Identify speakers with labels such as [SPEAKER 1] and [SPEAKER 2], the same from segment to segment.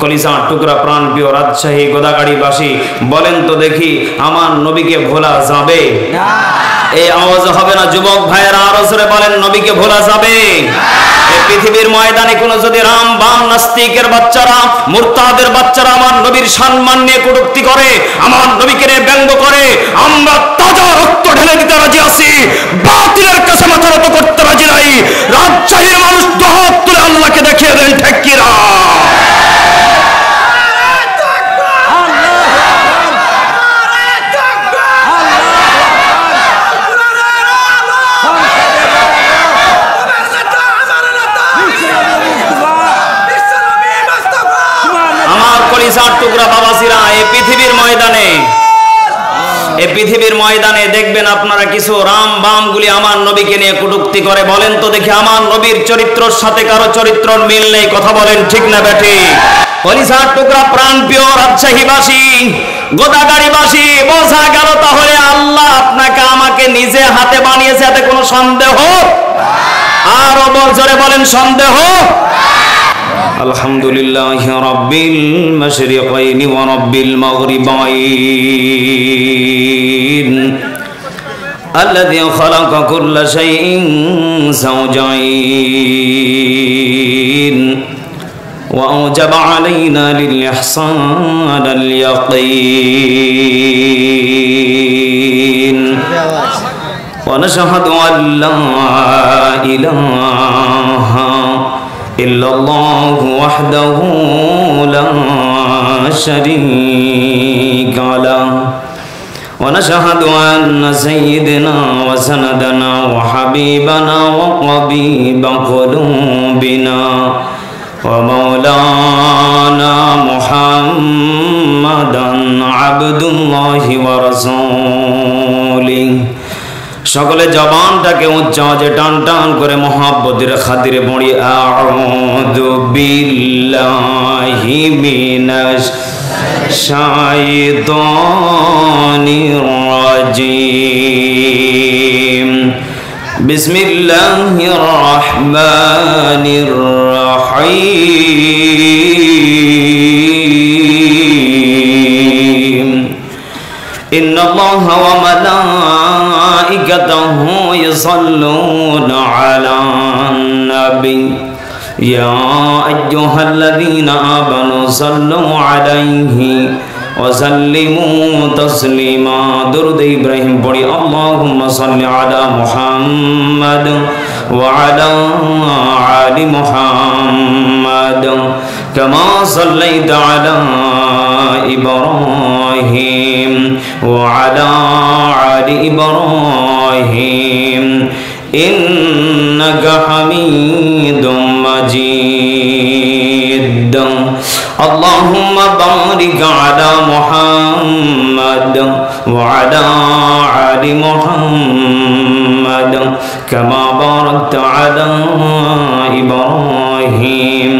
[SPEAKER 1] কলিজার টুকরা প্রাণ প্রিয় রাজশাহী গোদাগাড়িবাসী, বলেন তো দেখি আমার নবীকে ভোলা যাবে? এই আওয়াজ হবে না যুবক ভাইয়েরা? আরো জোরে বলেন, নবীকে ভোলা যাবে? এই পৃথিবীর ময়দানে কোন যদি রাম বাম নাস্তিকের বাচ্চারা, মুরতাদের বাচ্চারা আমার নবীর সম্মান নিয়ে কটূক্তি করে, আমার নবীকে নিয়ে ব্যঙ্গ করে, আমরা তাজা রক্ত ঢেলে দিতে রাজি আছি, বাতিলের কাছে মাথা নত করতে রাজি নাই। রাজশাহীর মানুষ দুহাত তুলে আল্লাহকে দেখিয়ে দেন, ঠিক কি না? টুকরা বাবাজিরা, এই পৃথিবীর ময়দানে দেখবেন আপনারা কিছু রাম বাম গুলি আমার নবীকে নিয়ে কটূক্তি করে। বলেন তো দেখি আমার নবীর চরিত্রের সাথে কারো চরিত্রের মিল নেই, কথা বলেন ঠিক না বেঠি? কলিজার টুকরা প্রাণ প্রিয় রাজশাহীবাসী, গোদাগাড়িবাসী, বোঝা গেল তাহলে আল্লাহ আপনাকে আমাকে নিজে হাতে বানিয়েছে, এতে কোনো সন্দেহ? আরো জোরে বলেন, সন্দেহ? আলহামদুলিল্লাহ রাব্বিল মাশরিকাইনি ওয়া রাব্বিল মাগরিবাইন আল্লাযী খালাকা কুল্লা শাইইন যাওজাইন ওয়া আওজাবা আলাইনা লিল ইহসান আল ইয়াকিন ওয়া নাশহাদু আল্লা ইলাহা ইল্লাল্লাহু ওয়াহদাহু লা শারীকা লাহু ওয়া নাশহাদু আন্না সাইয়্যিদানা ওয়া সানাদানা ওয়া হাবিবানা ওয়া তাবিবা কুলুবিনা ওয়া মাওলানা মুহাম্মাদান আবদুল্লাহি ওয়া রাসূলিহি। সকলে জবানটাকে উচ্চ আওয়াজে টান টান করে মহাব্বতের খাতিরে পড়ি, আউযু বিল্লাহি মিনাশ শাইতানির রাজিম। বিসমিল্লাহির রহমানির রহিম। ইন্নাল্লাহা ওয়া মালাইকাতাহু ইউসাল্লুনা আলান নবী ইয়া আইয়ুহাল্লাযীনা আমানু সাল্লু আলাইহি ওয়া সাল্লিমু তাসলিমা। দুরূদ ইব্রাহিম পড়ি। আল্লাহুম্মা সাল্লি আলা মুহাম্মাদ ওয়া আলা আলি মুহাম্মাদ কামা সাল্লাইতা আলা ইব্রাহিম ওয়া আলা আলি ইব্রাহিম ইন্নাকা হামিদুম মাজিদ। আল্লাহুম্মা বারিক আলা মুহাম্মাদ ওয়া আলা আলি মুহাম্মাদ কামা বারাকতা আলা ইব্রাহিম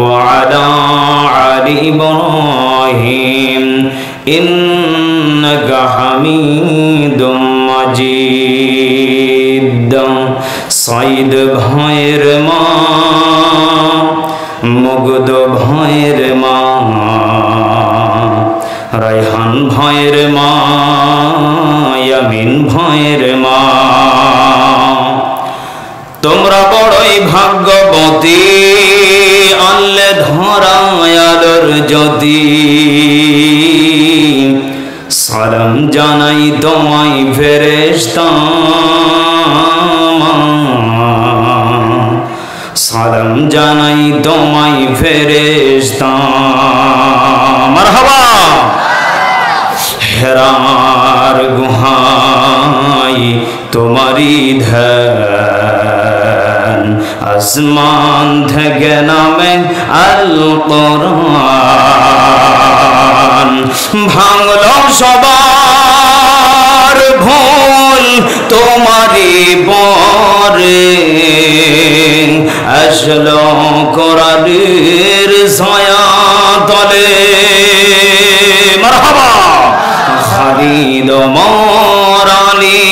[SPEAKER 1] ওয়া আলা আলি ইব্রাহিম ইন্নাকা হামিদুম মাজিদ। সাইদ ভাইয়ের মা, মুগ্ধ ভাইয়ের মা, রায়হান ভাইয়ের মা, ইয়ামিন ভাইয়ের মা, তোমরা বড়ই ভাগ্যবতী, আনলে ধরায় আলোর জ্যোতি। সালাম জানাই তোমায় ফেরেশতা, সালাম জানাই তোমায় ফেরেশতা। মারহাবা। হেরার গুহায় তোমারি ধ্যান, আসমান থেকে নামে আল কোরআন। ভাঙলো সবার ভুল তোমারি পরে, আসলো কোরআনের ছায়া তলে। মারহাবা। খালিদ ওমর আলী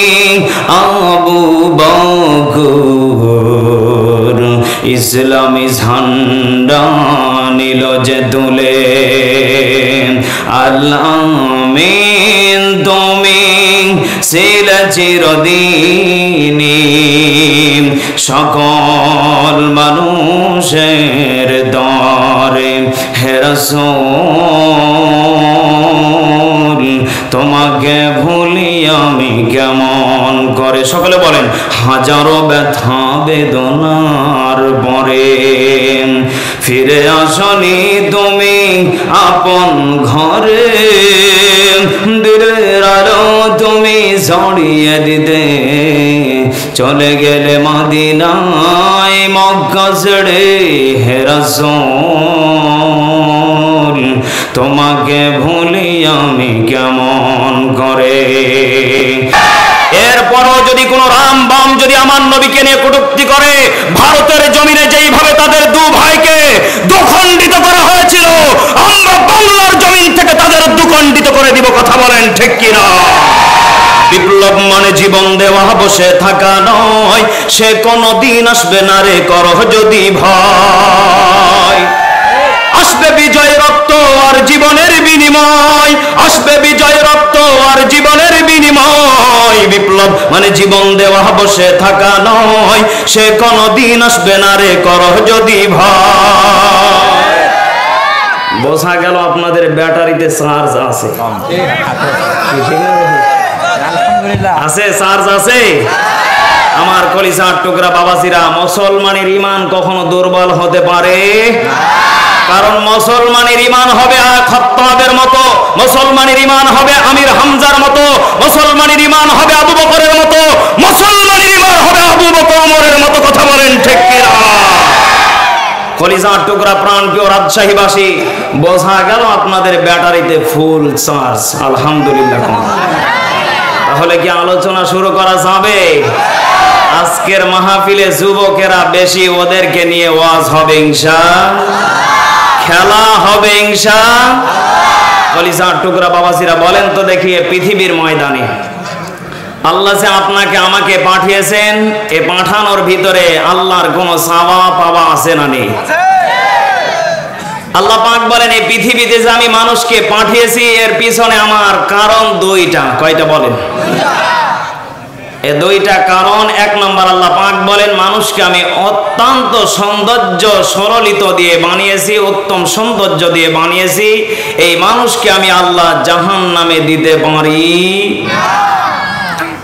[SPEAKER 1] আবু বকর ইসলামী ঝান্ডা নিল যে তুলে আল-আমিন তুমি ছিলে চিরদিনই সকল মানুষের দরে হে রাসূল তোমাকে ভুলি আমি কেমন করে। সকলে বলেন হাজারো ব্যথা বেদনার পরে ফিরে আসনি তুমি আপন ঘরে, দিনের আলো তুমি ছড়িয়ে দিতে চলে গেলে মদিনায় মক্কা ছেড়ে হে রাসূল তোমাকে ভুলি আমি কেমন করে। এরপরও যদি কোনো রাম বাম যদি আমার নবীকে নিয়ে কটূক্তি করে, ভারতের জমিনে যেইভাবে তাদের দু ভাইকে দুখণ্ডিত করা হয়েছিল, আমরা বাংলার জমিন থেকে তাদের দুখণ্ডিত করে দিব। কথা বলেন ঠিক কিনা? বিপ্লব মানে জীবন দেওয়া, বসে থাকা নয়, সে কোনদিন আসবে না রে করহ যদি ভয়। আসবে বিজয় রক্ত আর জীবনের বিনিময়, আসবে বিজয় রক্ত আর জীবনের বিনিময়। বিপ্লব মানে জীবন দেওয়া, বসে থাকা নয়, সে কোনদিন আসবে না রে করহ যদি ভয়। বোঝা গেল আপনাদের ব্যাটারিতে চার্জ আছে, আছে চার্জ আছে। আমার কলিজার টুকরা বাবাজিরা, মুসলমানের ঈমান কখনো দুর্বল হতে পারে? কারণ মুসলমানের ঈমান হবে খাত্তাবের মতো, মুসলমানের ঈমান হবে আমির হামজার মতো, মুসলমানের ঈমান হবে আবু বকরের মতো, মুসলমানের ঈমান হবে আবু বকর ওমরের মতো। কথা বলেন ঠিক কিনা? কলিজার টুকরা প্রাণপ্রিয় রাজশাহীবাসী, বোঝা গেল আপনাদের ব্যাটারিতে ফুল চার্জ, আলহামদুলিল্লাহ। তাহলে কি আলোচনা শুরু করা যাবে? আজকের মাহফিলে যুবকেরা বেশি, ওদেরকে নিয়ে ওয়াজ হবে ইনশাআল্লাহ, খেলা হবে ইনশাআল্লাহ। কলিজার টুকরা বাবাজিরা, বলেন তো দেখি, পৃথিবীর ময়দানে আল্লাহ যে আপনাকে আমাকে পাঠিয়েছেন, এ পাঠানোর ভিতরে আল্লাহর কোনো চাওয়া পাওয়া আছে না নেই? আল্লাহ পাক বলেন এই পৃথিবীতে যে আমি মানুষকে পাঠিয়েছি এর পিছনে আমার কারণ দুইটা। কয়টা বলেন? এই দুইটা কারণ। এক নম্বর, আল্লাহ পাক বলেন মানুষকে আমি অত্যন্ত সৌন্দর্য সরলিত দিয়ে বানিয়েছি, উত্তম সৌন্দর্য দিয়ে বানিয়েছি। এই মানুষকে আমি আল্লাহ জাহান্নামে দিতে পারি।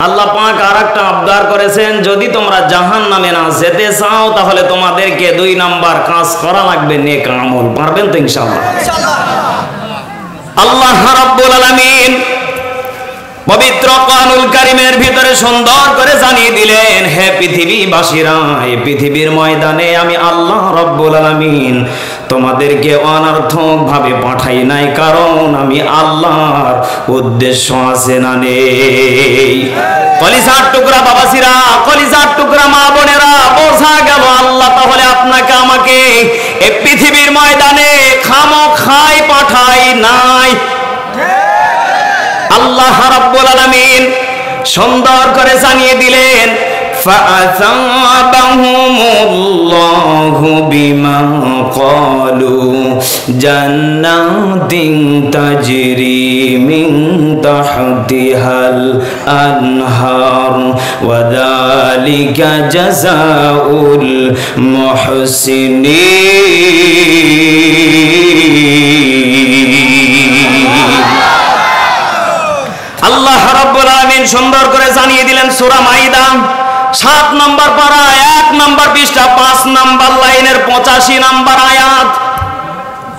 [SPEAKER 1] আল্লাহ পাক আরেকটা আবদার করেছেন, যদি তোমরা জাহান্নামে না যেতে চাও তাহলে তোমাদেরকে 2 নাম্বার কাজ করা লাগবে, নেক আমল। পারবেন তো ইনশাআল্লাহ? আল্লাহ রাব্বুল আলামিন পবিত্র কোরআনুল কারীমের ভিতরে সুন্দর করে জানিয়ে দিলেন, হে পৃথিবীবাসীরা, এই পৃথিবীর ময়দানে আমি আল্লাহ রাব্বুল আলামিন তোমাদেরকে অনর্থক ভাবে পাঠাই নাই, কারণ আমি আল্লাহর উদ্দেশ্য আছে না নেই? কলিজার টুকরা বাবাজিরা, কলিজার টুকরা মা বোনেরা, বোঝা গেল আল্লাহ তাহলে আপনাকে আমাকে এই পৃথিবীর ময়দানে খামোখাই পাঠাই নাই। আল্লাহ রাব্বুল আলামিন সুন্দর করে জানিয়ে দিলেন, ফাআযাবাহুমুল্লাহু বিমা ক্বালু জান্নাতিন তাজরি মিন তাহতিহাল আনহার ওয়া যালিকা জাযাউল মুহসিনিন। আল্লাহ রাব্বুল আলামিন সুন্দর করে জানিয়ে দিলেন সূরা মাইদা 7 নম্বর পারা 1 নম্বর পৃষ্ঠা 5 নম্বর লাইনের 85 নম্বর আয়াত।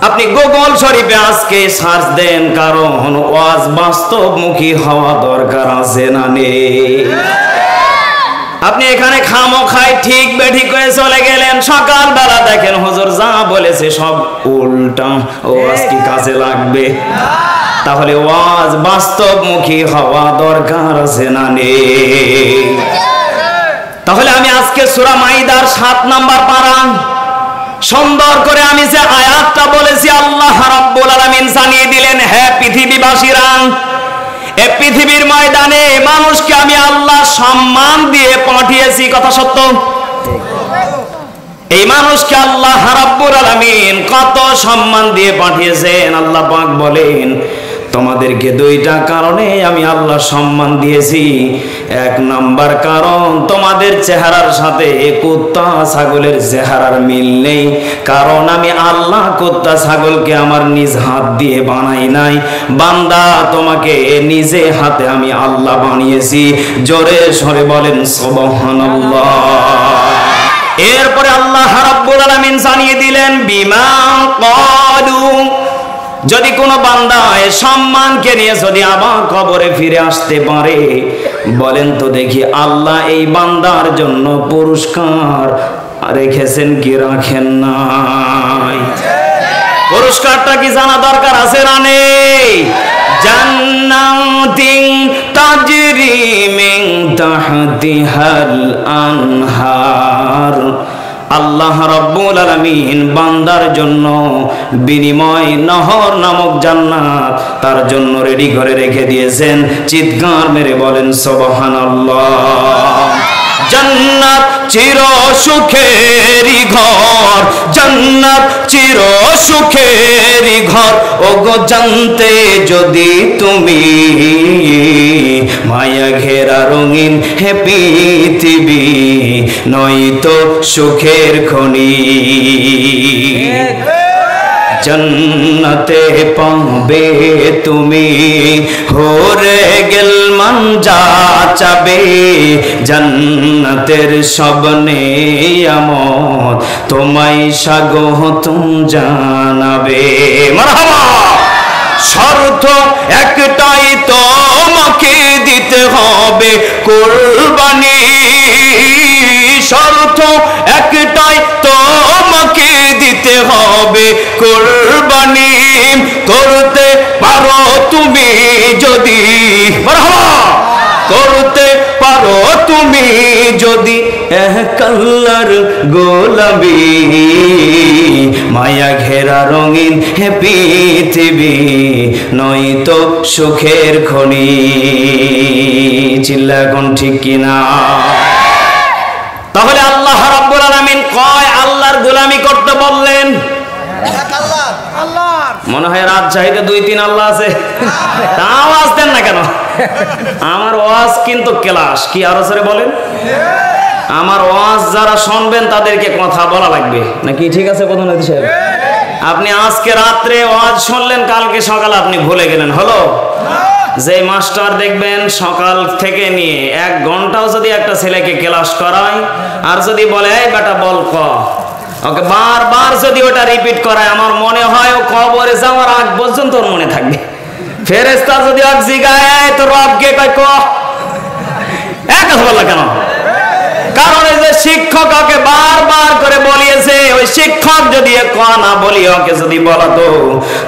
[SPEAKER 1] আপনি গুগল শরীফে আজকে সার্চ দেন, কারণ ওয়াজ বাস্তবমুখী হওয়া দরকার আছে না নেই? আপনি এখানে খামোখাই ঠিক বেঠিক করে চলে গেলেন, সকালবেলা দেখেন হুজুর যা বলেছে সব উল্টা, ওয়াজ কি কাজে লাগবে? তাহলে ওয়াজ বাস্তবমুখী হওয়া দরকার আছে না নেই? তাহলে আমি আজকে সূরা মাইদার 7 নাম্বার পারা সুন্দর করে আমি যে আয়াতটা বলেছি, আল্লাহ রাব্বুল আলামিন জানিয়ে দিলেন, হে পৃথিবীবাসীরা, এই পৃথিবীর ময়দানে মানুষকে আমি আল্লাহ সম্মান দিয়ে পাঠিয়েছি। কথা সত্য? এই মানুষকে আল্লাহ রাব্বুল আলামিন কত সম্মান দিয়ে পাঠিয়েছেন। আল্লাহ পাক বলেন, তোমাদেরকে দুইটা কারণে আমি আল্লাহ সম্মান দিয়েছি। এক নাম্বার কারণ, তোমাদের চেহারার সাথে কুত্তা ছাগলের চেহারার মিল নেই, কারণ আমি আল্লাহ কুত্তা ছাগলকে আমার নিজ হাত দিয়ে বানাই নাই। বান্দা, তোমাকে নিজে হাতে আমি আল্লাহ বানিয়েছি। জোরে সরে বলেন সুবহানাল্লাহ। এরপরে আল্লাহ রাব্বুল আলামিন জানিয়ে দিলেন, বিমা ক্বালু, যদি কোনো বান্দা এই সম্মানকে নিয়ে যদি আবার কবরে ফিরে আসতে পারে, বলেন তো দেখি আল্লাহ এই বান্দার জন্য পুরস্কার রেখেছেন কি রাখেন নাই? পুরস্কারটা কি জানা দরকার আছে না নেই? জান্নাতিন তাজরি মিন তাহতিহাল আনহার। আল্লাহ রাব্বুল আলামিন বান্দার জন্য বিনিময় নহর নামক জান্নাত তার জন্য রেডি করে রেখে দিয়েছেন। চিৎকার মেরে বলেন সুবহানাল্লাহ। জান্নাত চির সুখেরই ঘর, জান্নাত চির সুখেরই ঘর। ওগো জানতে যদি তুমি, মায়া ঘেরা রঙিন হে পৃথিবী নয়তো সুখের খনি। জন্নতে পাবে তুমি হরে গেল মান যা চাবে, জান্নাতের সব নিয়ামত তোমায় স্বাগতম জানাবে। মারহাবা। শর্ত একটাই, তোমাকে দিতে হবে কুরবানি। শর্ত একটাই, তোমাকে দিতে হবে কুরবানি। করতে পারো তুমি যদি, করতে পারো তুমি যদি এক আল্লাহর গোলামি, মায়া ঘেরা রঙিন হে পৃথিবী নয়তো সুখের খনি। চিল্লা এখন ঠিক কিনা? তাহলে আল্লাহ রাব্বুল আলামিন কয় আল্লাহর গোলামি করতে বললেন? মনে হয় রাজশাহীতে 2-3 আল্লাহ আছে। তাও আওয়াজ দেন না কেন? আমার ওয়াজ কিন্তু ক্লাস। কি আরো জোরে বলেন? আমার ওয়াজ যারা শুনবেন তাদেরকে কথা বলা লাগবে নাকি? ঠিক আছে প্রধানমন্ত্রী সাহেব, আপনি আজকে রাত্রে ওয়াজ শুনলেন, কালকে সকালে আপনি ভুলে গেলেন, হলো? যে মাস্টার দেখবেন সকাল থেকে নিয়ে 1 ঘন্টাও যদি একটা ছেলেকে ক্লাস করায় আর যদি বলে এই বেটা বল ক, ওকে বারবার যদি ওটা রিপিট করায়, আমার মনে হয় ও কবরে যাওয়ার আগ পর্যন্ত ওর মনে থাকবে। ফেরেশতা যদি আজ জিগায় তো রবকে কয় ক, এক কথা বললা কেন? কারণ এই যে শিক্ষক ওকে বারবার করে বলিয়েছে, ওই শিক্ষক যদি ক না বলি ওকে যদি বলাতো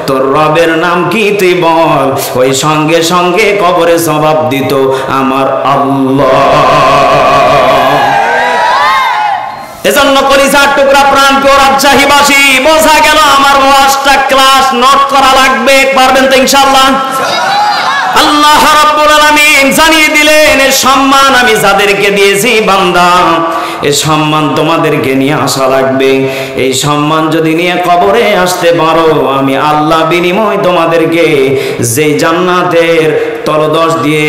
[SPEAKER 1] তোর রবের নাম কি তুই বল, ওই সঙ্গে সঙ্গে কবরে জবাব দিত আমার আল্লাহ। এজন্য কলিজার টুকরা প্রাণ প্রিয় রাজশাহীবাসী, বোঝা গেল আমার ওয়াজটা ক্লাস নোট করা লাগবে। পারবেন তো ইনশাআল্লাহ? আল্লাহ রাব্বুল আলামিন জানিয়ে দিলেন, এই সম্মান আমি যাদেরকে দিয়েছি বান্দা, এই সম্মান তোমাদেরকে নিয়ে আসা লাগবে। এই সম্মান যদি নিয়ে কবরে আসতে পারো, আমি আল্লাহ বিনিময় তোমাদেরকে যে জান্নাতের তলদেশ দিয়ে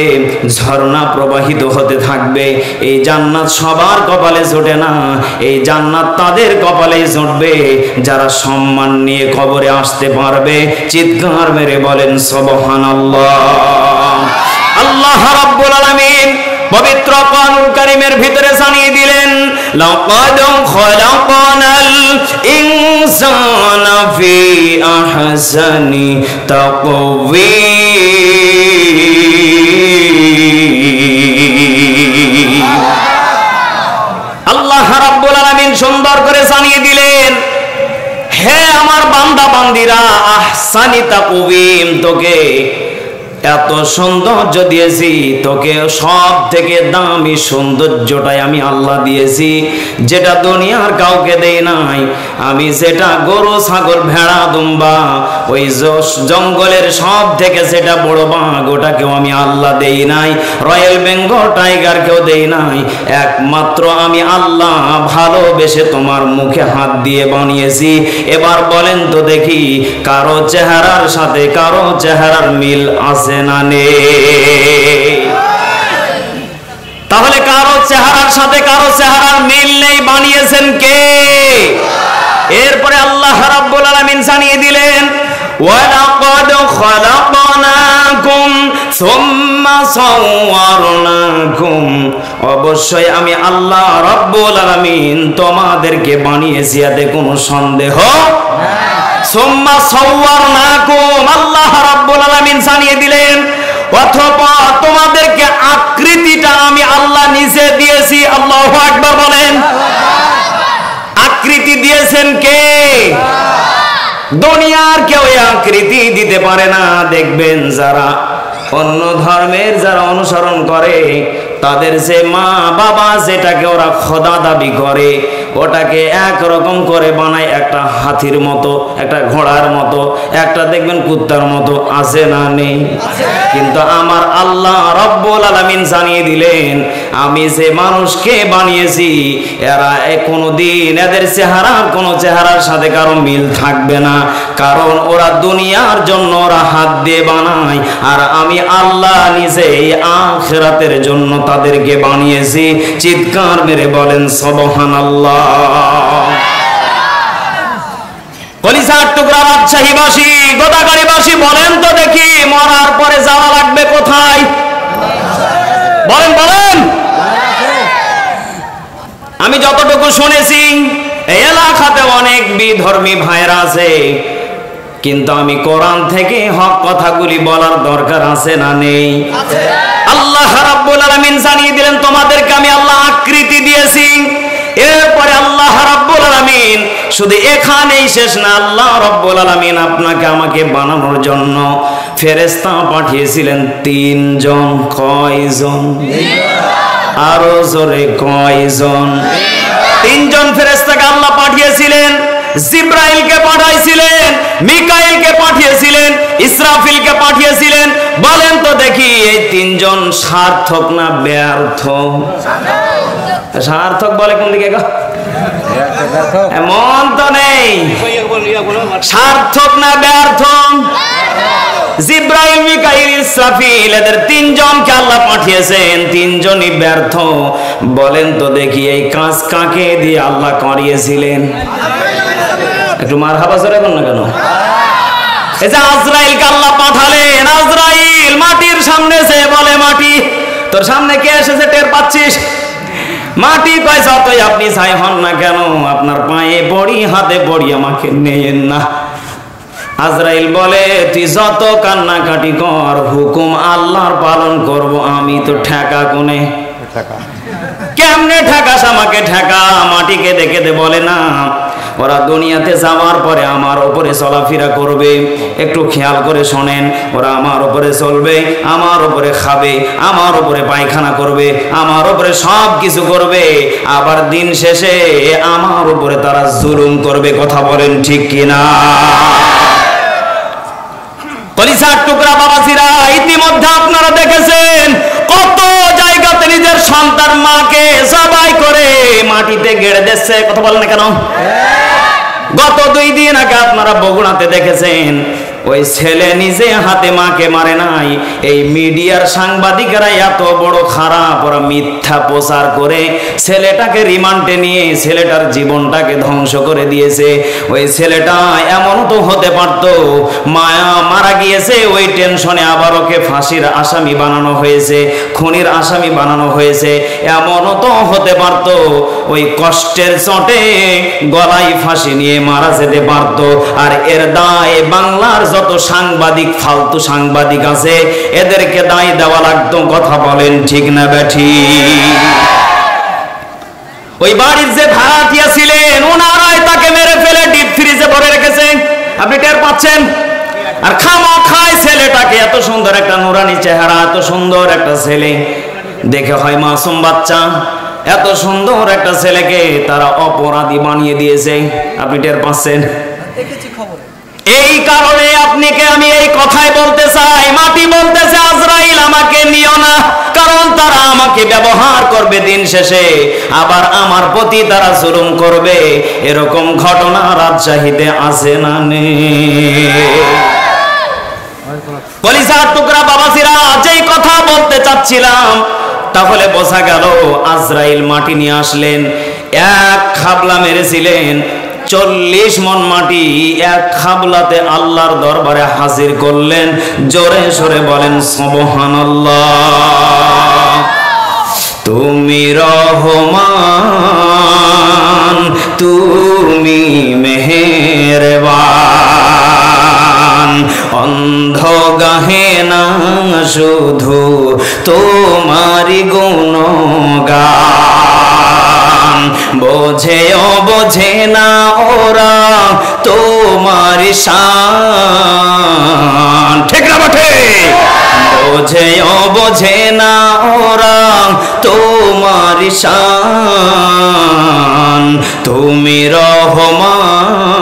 [SPEAKER 1] ঝর্ণা প্রবাহিত হতে থাকবে, এই জান্নাত সবার কপালে জোটে না, এই জান্নাত তাদের কপালেই জুটবে যারা সম্মান নিয়ে কবরে আসতে পারবে। চিৎকার মেরে বলেন সুবহানাল্লাহ। আল্লাহ রাব্বুল আলামিন পবিত্র কোরআনুল কারীমের ভিতরে জানিয়ে দিলেন, লাকাদ খালাকনাল ইনসানা ফি আহসানি তাকওয়িম। আল্লাহ রাব্বুল আলামিন সুন্দর করে জানিয়ে দিলেন, হে আমার বান্দা বান্দিরা, আহসানি তাকওয়িম, তোকে এত সৌন্দর্য দিয়েছি, তোকে সব থেকে দামি সৌন্দর্যটাই আমি আল্লাহ দিয়েছি, যেটা দুনিয়ার কাউকে দেই নাই। আমি যেটা গরু ছাগল ভেড়া দুম্বা ওই জঙ্গলের সব থেকে সেটা বড় বাঘ, ওটাকেও আমি আল্লাহ দেই নাই। রয়্যাল বেঙ্গল টাইগারকেও দেই নাই। একমাত্র আমি আল্লাহ ভালোবেসে তোমার মুখে হাত দিয়ে বানিয়েছি। এবার বলেন তো দেখি, কারো চেহারার সাথে কারো চেহারার মিল আছে না নেই? তাহলে কারো চেহারার সাথে কারো চেহারার মিল নেই, বানিয়েছেন কে? এরপরে আল্লাহ রাব্বুল আলামিন জানিয়ে দিলেন, ওয়ালাকাদ খালাকনাকুম সুম্মা সাওয়ারনাকুম, অবশ্যই আমি আল্লাহ রাব্বুল আলামিন তোমাদেরকে বানিয়েছি, এতে কোনো সন্দেহ নাই। সুম্মা সাওয়ারনাকুম, আল্লাহ রাব্বুল আলামিন জানিয়ে দিলেন, অথবা তোমাদেরকে আকৃতিটা আমি আল্লাহ নিজে দিয়েছি। আল্লাহু আকবার বলেন। আকৃতি দিয়েছেন কে? দুনিয়ার কেউ আকৃতি দিতে পারে না। দেখবেন যারা অন্য ধর্মের যারা অনুসরণ করে, তাদের যে মা বাবা যেটাকে ওরা খোদা দাবি করে, ওটাকে একরকম করে বানায়, একটা হাতির মতো, একটা ঘোড়ার মতো, একটা দেখবেন কুত্তার মতো, আছে না নেই? কিন্তু আমার আল্লাহ রব্বুল আলামিন জানিয়ে দিলেন, আমি যে মানুষকে বানিয়েছি, এরা কোনোদিন এদের চেহারা কোনো চেহারার সাথে কারো মিল থাকবে না। কারণ ওরা দুনিয়ার জন্য ওরা হাত দিয়ে বানায়, আর আমি আল্লাহ নিজে আখিরাতের জন্য তাদেরকে বানিয়েছি। চিৎকার মেরে বলেন সুবহানাল্লাহ। কলিজার টুকরা রাজশাহীবাসী, গোদাগাড়ীবাসী, বলেন তো দেখি, মরার পরে যাওয়া লাগবে কোথায়? বলেন বলেন। আমি যতটুকু শুনেছি, এই এলাকাতে অনেক বিধর্মী ভাইরা আছে, কিন্তু আমি কোরআন থেকে হক কথাগুলি বলার দরকার আছে না নেই? আল্লাহ রাব্বুল আলামিন জানিয়ে দিলেন, তোমাদেরকে আমি আল্লাহ আকৃতি দিয়েছি। এরপরে আল্লাহ রাব্বুল আলামিন শুধু এখানেই শেষ না, আল্লাহ রাব্বুল আলামিন আপনাকে আমাকে বানানোর জন্য ফেরেশতা পাঠিয়েছিলেন 3 জন। কয়জন? আরো জোরে কয়জন? 3 জন ফেরেশতাকে আল্লাহ পাঠিয়েছিলেন। জিব্রাইলকে পাঠিয়েছিলেন, মিকাইলকে পাঠিয়েছিলেন, ইসরাফিলকে পাঠিয়েছিলেন। বলেন তো দেখি, এই 3 জন সার্থক না ব্যর্থ? সার্থক বলে কোন দিকে? এমন তো নেই। সার্থক না ব্যর্থ? জিব্রাইল, মিকাইল, ইসরাফিল, এদের 3 জনকে আল্লাহ পাঠিয়েছেন, 3 জনই ব্যর্থ। বলেন তো দেখি, এই কাজ কাকে দিয়ে আল্লাহ করিয়েছিলেন? একটু মারহাবা জোরে বল না কেন? এই যে আজরাইলকে আল্লাহ পাঠালেন, আজরাইল মাটির সামনে এসে বলে, মাটি তোর সামনে কে এসেছে টের পাচ্ছিস? মাটি কয়, যতই আপনি চাই হন না কেন, আপনার পায়ে পড়ি, হাতে পড়ি, আমাকে নেয়েন না। আজরাইল বলে, তুই যত কান্নাকাটি কর, হুকুম আল্লাহর পালন করব আমি, তো ঠেকা কোনে? কেমনে ঠেকাস আমাকে? ঠেকা মাটিকে দেখে দে। বলে না, ওরা দুনিয়াতে যাওয়ার পরে আমার উপরে চলাফেরা করবে। একটু খেয়াল করে শোনেন, ওরা আমার উপরে চলবে, আমার উপরে খাবে, আমার উপরে পায়খানা করবে, আমার উপরে সব কিছু করবে, আবার দিন শেষে আমার উপরে তারা জুলুম করবে। কথা বলেন ঠিক কিনা? কলিজার টুকরা বাবাজিরা, ইতিমধ্যে আপনারা দেখেছেন কত জায়গাতে নিজের সন্তান মাকে জবাই করে মাটিতে গেড়ে দিচ্ছে। কথা বলেন না কেন? গত 2 দিন আগে আপনারা বগুড়াতে দেখেছেন, ওই ছেলে নিজে হাতে মাকে মারে নাই। এই মিডিয়ার সাংবাদিকেরা এত বড় খারাপ, ওরা মিথ্যা প্রচার করে ছেলেটাকে রিমান্ডে নিয়ে ছেলেটার জীবনটাকে ধ্বংস করে দিয়েছে। ওই ছেলেটা এমন তো হতে পারতো, মায়া মারা গিয়েছে, ওই টেনশনে আবার ওকে ফাঁসির আসামি বানানো হয়েছে, খুনির আসামি বানানো হয়েছে। এমনও তো হতে পারতো, ওই কষ্টের চোটে গলায় ফাঁসি নিয়ে মারা যেতে পারতো। আর এর দায় বাংলার যত সাংবাদিক, ফালতু সাংবাদিক আছে, এদেরকে দায় দেওয়া লাগতো। কথা বলেন ঠিক না বেঠি? ওই বাড়ির যে ভাড়াটিয়া ছিলেন, ওনারাই তাকে মেরে ফেলে ডিপ ফ্রিজে ভরে রেখেছে। আপনি টের পাচ্ছেন? আর খামা খায় ছেলে ছেলেটাকে, এত সুন্দর একটা নুরানি চেহারা, এত সুন্দর একটা ছেলে, দেখে হয় মাসুম বাচ্চা, এত সুন্দর একটা ছেলেকে তারা অপরাধী বানিয়ে দিয়েছে। আপনি টের পাচ্ছেন? এই কারণে আপনাকে আমি এই কথাই বলতে চাই, মাটি বলতেছে আজরাইল আমাকে নিও না, কারণ তারা আমাকে ব্যবহার করবে, দিন শেষে আবার আমার প্রতি তারা জুলুম করবে। এরকম ঘটনা রাজশাহীতে আছে না নেই? কলিজার টুকরা বাবাজিরা, যেই কথা বলতে চাচ্ছিলাম, তাহলে বোঝা গেল আজরাইল মাটি নিয়ে আসলেন, এক খাবলা মেরেছিলেন, 40 মণ মাটি এক খাবলাতে আল্লাহর দরবারে হাজির করলেন। জোরে সোরে বলেন সুবহানাল্লাহ। তুমি রহমান, তুমি মেহেরবান, অন্ধ গাহে না শুধু তোমারি গুণগান, বোঝেও বোঝে না ওরা তোমার শান। ঠিক না বটে? বোঝেও বোঝে না ওরা তোমার শান। তুমি রহমান,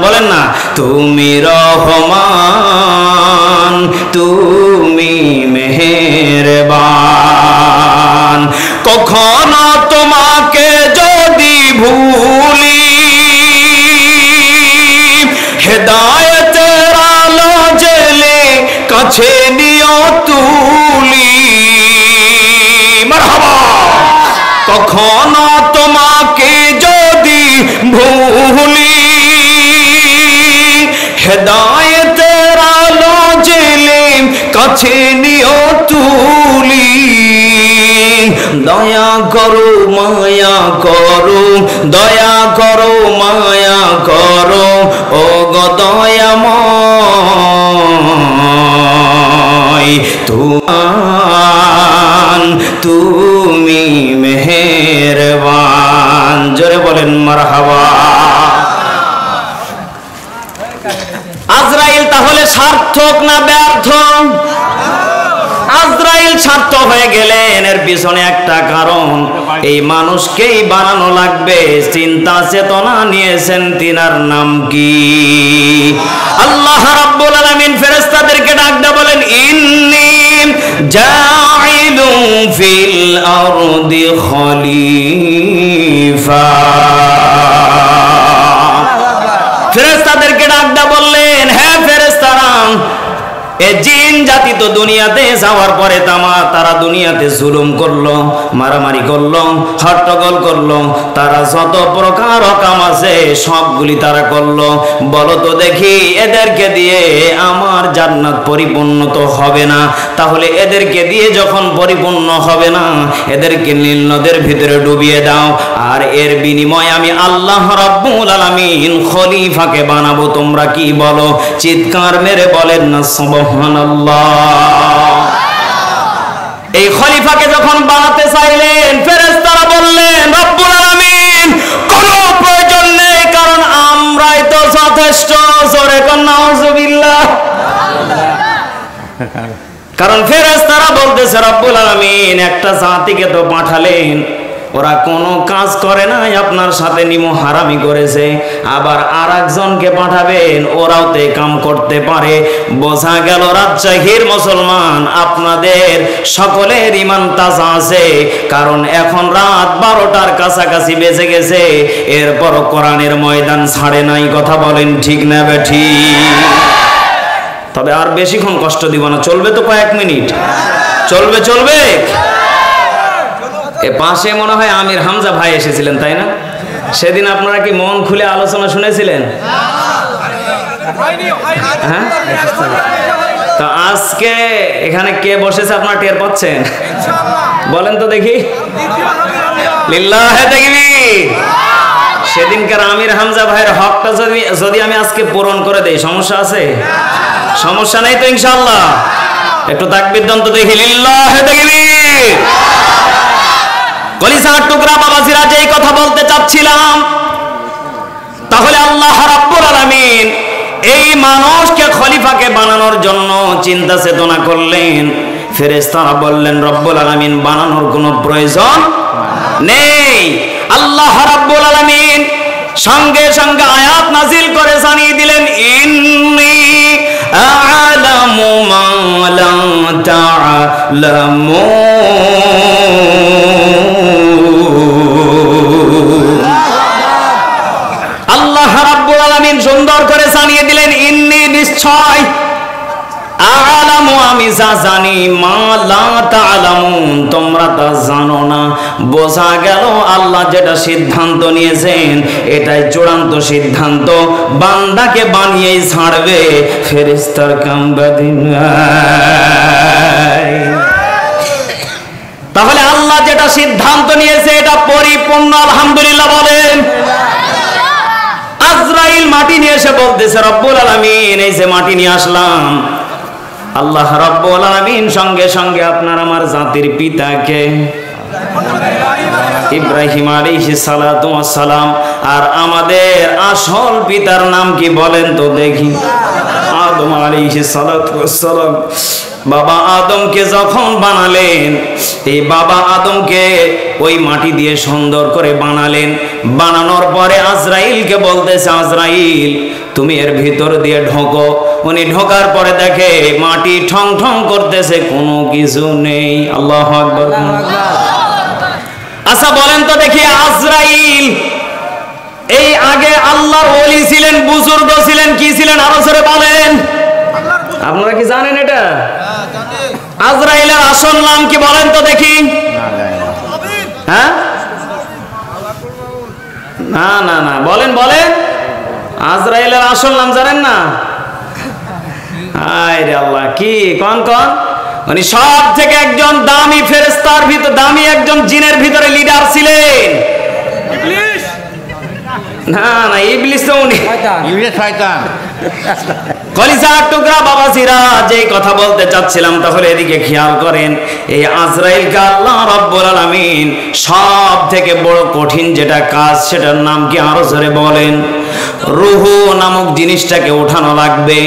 [SPEAKER 1] বলেন না, তুমি রহমান, তুমি মেহেরবান। কখনো তোমাকে যদি ভুলি, হেদায়েতের আলো জেলে কাছে নিও তুলি। মারহাবা। কখনো তোমাকে যদি ভুলি, হেদায়েতের আলো জেলে কাছে নিও তুলি। দয়া করো মায়া করো, দয়া করো মায়া করো, ও গো দয়াময়, তুমি মেহেরবান। জোরে বলেন মারহাবা। আজরাইল তাহলে সার্থক না ব্যর্থ? আজরাইল সার্থক হয়ে গেলেন। এর পিছনে একটা কারণ, এই মানুষকেই বানানো লাগবে। চিন্তা চেতনা নিয়েছেন, তিনার নাম কি? আল্লাহ রাব্বুল আলামিন ফেরেশতাদেরকে ডাকতে বলেন, ইন্নী জাইলুন ফিল আরদি খলিফা। ফেরেশতাদেরকে ডাকতে বললেন, হ্যাঁ ফেরেশতারা, এ জিন জাতি তো দুনিয়াতে যাওয়ার পরে তারা দুনিয়াতে জুলুম করলো, মারামারি করলো, হট্টগোল করলো, তারা যত প্রকার কাম আছে সবগুলি তারা করলো। বলো তো দেখি, এদেরকে দিয়ে আমার জান্নাত পরিপূর্ণ তো হবে না। তাহলে এদেরকে দিয়ে যখন পরিপূর্ণ হবে না, এদেরকে নীল নদের ভিতরে ডুবিয়ে দাও, আর এর বিনিময়ে আমি আল্লাহ রাব্বুল আলামিন খলিফাকে বানাবো। তোমরা কি বলো? চিৎকার মেরে বলেন না সুবহানাল্লাহ। এই খলিফাকে যখন বানাতে চাইলেন, ফেরেশতারা বললেন, রব্বুল আলামিন কোনো প্রয়োজন নেই, কারণ আমরাই তো যথেষ্ট। জোরে কোন নাউজুবিল্লাহ। কারণ ফেরেশতারা বলতেছে, রব্বুল আলামিন একটা জাতিকে তো পাঠালেন, ওরা কোনো কাজ করে নাই, আপনার সাথে নিমো হারামি করেছে, আবার আর একজনকে পাঠাবেন, ওরাও তো কাম করতে পারে। বোঝা গেল রাজশাহীর মুসলমান, আপনাদের সকলের ঈমান তাজা আছে, কারণ এখন রাত 12টার কাছাকাছি বেজে গেছে, এরপর কোরআনের ময়দান ছাড়ে নাই। কথা বলেন ঠিক না বেঠিক? তবে আর বেশিক্ষণ কষ্ট দিব না, চলবে তো কয়েক মিনিট, চলবে চলবে। এ পাশে মনে হয় আমির হামজা ভাই এসেছিলেন, তাই না? সেদিন আপনারা কি মন খুলে আলোচনা শুনেছিলেন? হ্যাঁ, তো আজকে এখানে কে বসেছে আপনারা টের পাচ্ছেন? বলেন তো দেখি, লিল্লাহে তাকবীর। সেদিনকার আমির হামজা ভাইয়ের হকটা যদি আমি আজকে পূরণ করে দেই, সমস্যা আছে? সমস্যা নেই তো ইনশাআল্লাহ? একটু তাকবীর দেন তো দেখি, লিল্লাহে তাকবীর। কলিজার টুকরা বাবাজিরা, যেই কথা বলতে চাচ্ছিলাম, তাহলে আল্লাহ রাব্বুল আলামিন এই মানুষকে খলিফাকে বানানোর জন্য চিন্তা চেতনা করলেন। ফেরেশতারা বললেন রব্বুল আলামিন বানানোর কোনো প্রয়োজন নেই। আল্লাহ রাব্বুল আলামিন সঙ্গে সঙ্গে আয়াত নাজিল করে জানিয়ে দিলেন ইন্নী আ'লামু মা লা তা'লামুন। আল্লাহ রাব্বুল আলামিন সুন্দর করে জানিয়ে দিলেন ইন্নী নিশ্চয় আ'লামু আমি যা জানি মা লা তা'লামুন তোমরা তা জানো না। বোঝা গেল আল্লাহ যেটা সিদ্ধান্ত নিয়েছেন এটাই চূড়ান্ত সিদ্ধান্ত, বান্দাকে বানিয়েই ছাড়বে, ফেরেশতার কাম বাদি নাই। তাহলে আল্লাহ যেটা সিদ্ধান্ত নিয়েছে এটা পরিপূর্ণ, আলহামদুলিল্লাহ বলেন। আজরাইল মাটি নিয়ে এসে বলতেছে রব্বুল আলামিন এই যে মাটি নিয়ে আসলাম। আল্লাহ রাব্বুল আলামিন সঙ্গে সঙ্গে আপনার আমার জাতির পিতাকে ইব্রাহিম আলাইহিস সালাতু ওয়াস সালাম, আর আমাদের আসল পিতার নাম কি বলেন তো দেখি? আদম আলাইহিস সালাতু ওয়াস সালাম। বাবা আদমকে যখন বানালেন, এই বাবা আদমকে ওই মাটি দিয়ে সুন্দর করে বানালেন। বানানোর পরে আজরাইলকে বলতেছে আজরাইল তুমি এর ভিতর দিয়ে ঢোকো। উনি ঢোকার পরে দেখে মাটি ঠং ঠং করতেছে, কোনো কিছু নেই। আল্লাহু আকবার। আচ্ছা বলেন তো দেখি আজরাইল এই আগে আল্লাহর ওলি ছিলেন, বুজুর্গ ছিলেন, কি ছিলেন আরো জোরে বলেন? আপনারা কি জানেন এটা? আজরাইলের আসল নাম কি বলেন তো দেখি? হ্যাঁ না না না বলেন বলেন, আজরাইলের আসল নাম জানেন না? আরে আল্লাহ, কি কোন কোন? উনি সব থেকে একজন দামি ফেরেশতার ভিতর, দামি একজন জিনের ভিতরে লিডার ছিলেন। ইবলিস না না, ইবলিস তো উনি শয়তান। কলিজার টুকরা বাবাজিরা, যে কথা বলতে চাচ্ছিলাম তাহলে এদিকে খেয়াল করেন। এই আজরাইলকে আল্লাহ রাব্বুল আলামিন সব থেকে বড় কঠিন যেটা কাজ সেটার নাম কি আরো জোরে বলেন? রূহ নামক জিনিসটাকে উঠানো লাগবে।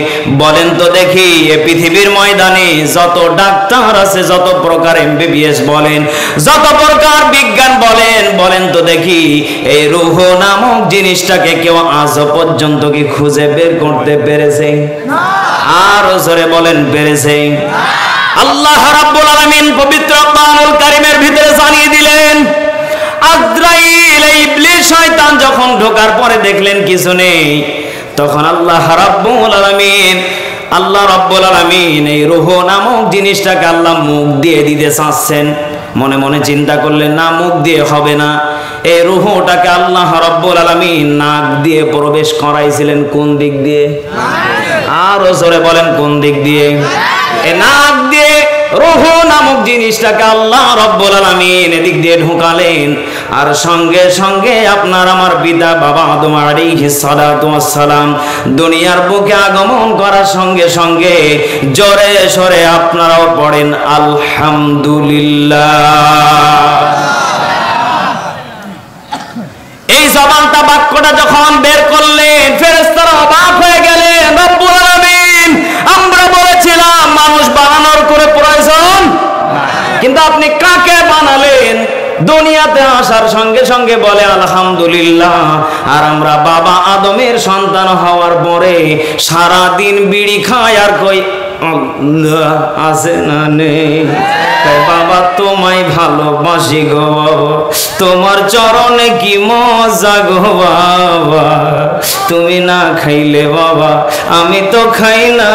[SPEAKER 1] বলেন তো দেখি এই পৃথিবীর ময়দানে যত ডাক্তার আছে, যত প্রকার এমবিবিএস বলেন, যত প্রকার বিজ্ঞান বলেন, বলেন তো দেখি এই রূহ নামক জিনিসটাকে কেউ আজ পর্যন্ত কি খুঁজে বের করতে পেরেছে? আরো জোরে বলেন পেরেছে? আল্লাহ রাব্বুল আলামিন পবিত্র কোরআনুল কারীমের ভিতরে জানিয়ে দিলেন আজরাইল ইবলিস শয়তান যখন ঢোকার পরে দেখলেন কিছু নেই, তখন আল্লাহ রাব্বুল আলামিন এই রূহ নামক জিনিসটাকে আল্লাহ মুখ দিয়ে দিতে চাচ্ছেন। মনে মনে চিন্তা করলেন না, মুখ দিয়ে হবে না। এই রূহটাকে আল্লাহ রাব্বুল আলামিন নাক দিয়ে প্রবেশ করাইছিলেন। কোন দিক দিয়ে? আরো জোরে বলেন কোন দিক দিয়ে? এই নাক দিয়ে রূহ নামক জিনিসটাকে আল্লাহ রাব্বুল আলামিন এদিক দিয়ে ঢোকালেন। আর সঙ্গে সঙ্গে আপনার আমার পিতা বাবা আদম আলাইহিস সালাতু ওয়াস সালাম দুনিয়ার বুকে আগমন করার সঙ্গে সঙ্গে জোরে সরে আপনারাও পড়েন আলহামদুলিল্লাহ। এই জবানটা বাক্যটা যখন বের করলেন ফেরেশতারা অবাক হয়ে গেলেন। রব্বুল আলামিন আমরা বলেছিলাম মানুষ বানানোর কোনো প্রয়োজন, কিন্তু আপনি কাকে বানালেন? দুনিয়াতে আসার সঙ্গে সঙ্গে বলে আলহামদুলিল্লাহ। আর আমরা বাবা আদমের সন্তান হওয়ার পরে সারা দিন বিড়ি খায় আর কই আল্লাহ আছে না নেই? বাবা তোমায় ভালোবাসি গো বাবা, তোমার চরণে কি মজা গো বাবা, তুমি না খাইলে বাবা আমি তো খাই না।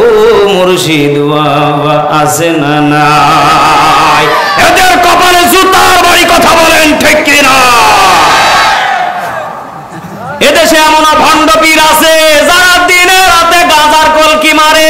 [SPEAKER 1] ও মুর্শিদ বাবা আছে না নাই? এদের কপালে জুতার বাড়ি, কথা বলেন ঠিক কিনা? এদেশে এমন ভণ্ড পীর আছে যারা দিনে রাতে গাজার কলকি মারে,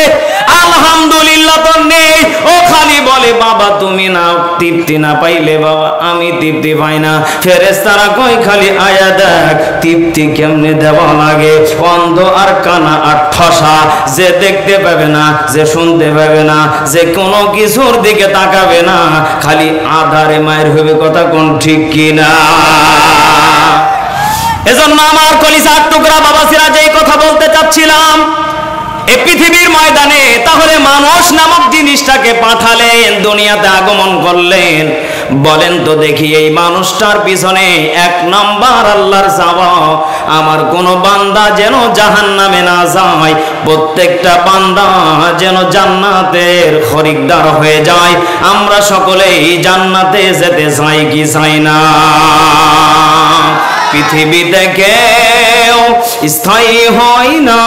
[SPEAKER 1] আলহামদুলিল্লাহ তো নেই। ও খালি বলে বাবা তুমি না তৃপ্তি না পাইলে বাবা আমি তৃপ্তি পাই না। ফেরেশতারা কই খালি আয়া দেখ তৃপ্তি কেমনে দেওয়া লাগে। অন্ধ আর কানা আর ঠসা, যে দেখতে পাবে না, যে শুনতে পাবে না, যে কোনো কিছুর দিকে তাকাবে না, খালি আধারে মায়ের হবে। কথা কোন ঠিক কিনা? এজন্য আমার কলিজার টুকরা বাবাসিরা যেই কথা বলতে চাচ্ছিলাম, এই পৃথিবীর ময়দানে তাহলে মানুষ নামক জিনিসটাকে পাঠালেন, দুনিয়াতে আগমন করলেন। বলেন তো দেখি, এই মানুষটার পিছনে এক নাম্বার আল্লাহর চাওয়া, আমার কোন বান্দা যেন জাহান্নামে না যায়, প্রত্যেকটা বান্দা যেন জান্নাতের খরিদ্দার হয়ে যায়। আমরা সকলেই জান্নাতে যেতে চাই কি চাই না? পৃথিবীতে কেউ স্থায়ী হয় না,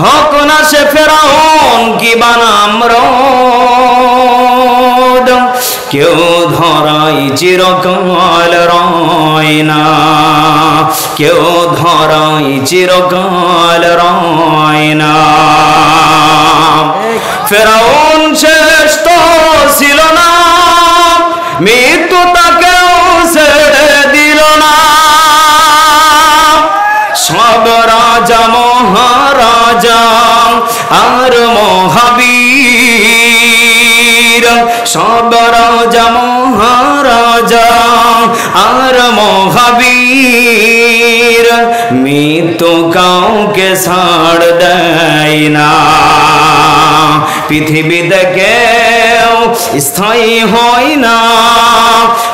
[SPEAKER 1] হক না সে ফেরাউন কি বানামরদ, কেউ ধরাই চিরকাল রয় না, কেউ ধরাই চিরকাল রয় না। ফেরাউন শেষ তো ছিল না, মৃত্যু তাকেও ছেড়ে দিল না। সব রাজা মহারাজা আর মহাবীর, সব রাজা মহারাজা আর মহাবীর, মৃত্যু কাউকে ছাড় দেয় না। পৃথিবীতে কেউ স্থায়ী হয় না,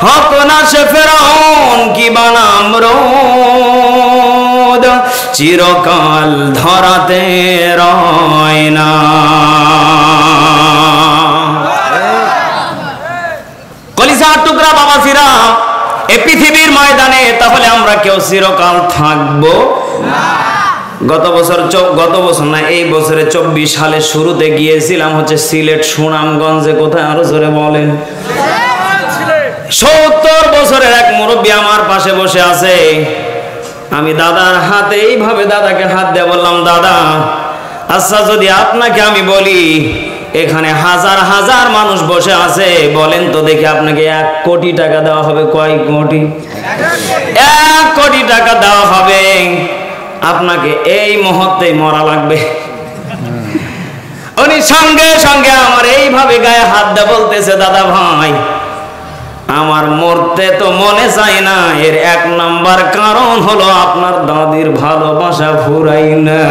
[SPEAKER 1] হক না সে ফেরাউন কি বানামরদ, চিরকাল ধরাতে রয় না। কলিজার টুকরা বাবাজিরা, এই পৃথিবীর ময়দানে তাহলে আমরা কেউ চিরকাল থাকবো না। গত বছর না, এই বছরে 24 সালে শুরুতে গিয়েছিলাম হচ্ছে সিলেট সুনামগঞ্জে। কোথায় আরো জোরে বলেন? 70 বছরের এক মুরব্বী আমার পাশে বসে আছে। আমি দাদার হাতে এইভাবে দাদাকে হাত দিয়ে বললাম, দাদা আচ্ছা যদি আপনাকে আমি বলি এখানে হাজার হাজার মানুষ বসে আছে, বলেন তো দেখি আপনাকে 1 কোটি টাকা দেওয়া হবে? কয় কোটি? 1 কোটি টাকা দেওয়া হবে, আপনাকে এই মুহূর্তে মরা লাগবে। উনি সঙ্গে সঙ্গে আমার এইভাবে গায়ে হাত দিয়ে বলতেছে, দাদা ভাই আমার মরতে তো মনে চায় না, এর 1 নাম্বার কারণ হলো আপনার দাদির ভালোবাসা ফুরাই না।